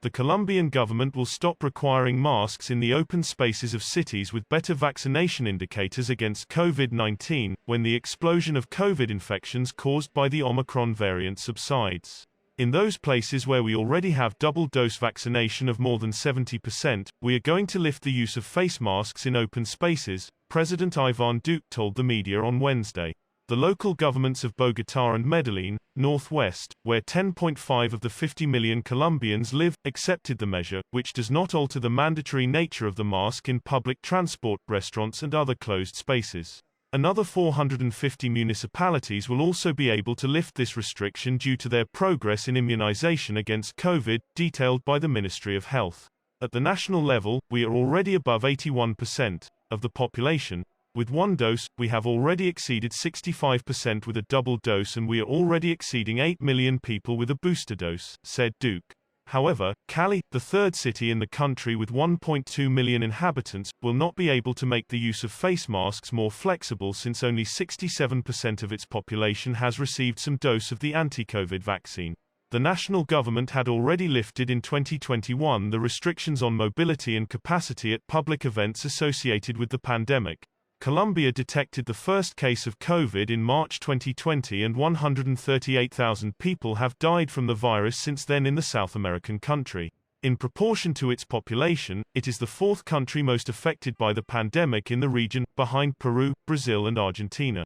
The Colombian government will stop requiring masks in the open spaces of cities with better vaccination indicators against COVID-19, when the explosion of COVID infections caused by the Omicron variant subsides. In those places where we already have double-dose vaccination of more than 70%, we are going to lift the use of face masks in open spaces, President Iván Duque told the media on Wednesday. The local governments of Bogotá and Medellín, northwest, where 10.5 of the 50 million Colombians live, accepted the measure, which does not alter the mandatory nature of the mask in public transport, restaurants and other closed spaces. Another 450 municipalities will also be able to lift this restriction due to their progress in immunization against COVID, detailed by the Ministry of Health. At the national level, we are already above 81% of the population. With one dose, we have already exceeded 65% with a double dose, and we are already exceeding 8 million people with a booster dose, said Duque. However, Cali, the third city in the country with 1.2 million inhabitants, will not be able to make the use of face masks more flexible since only 67% of its population has received some dose of the anti-COVID vaccine. The national government had already lifted in 2021 the restrictions on mobility and capacity at public events associated with the pandemic. Colombia detected the first case of COVID in March 2020, and 138,000 people have died from the virus since then in the South American country. In proportion to its population, it is the fourth country most affected by the pandemic in the region, behind Peru, Brazil and Argentina.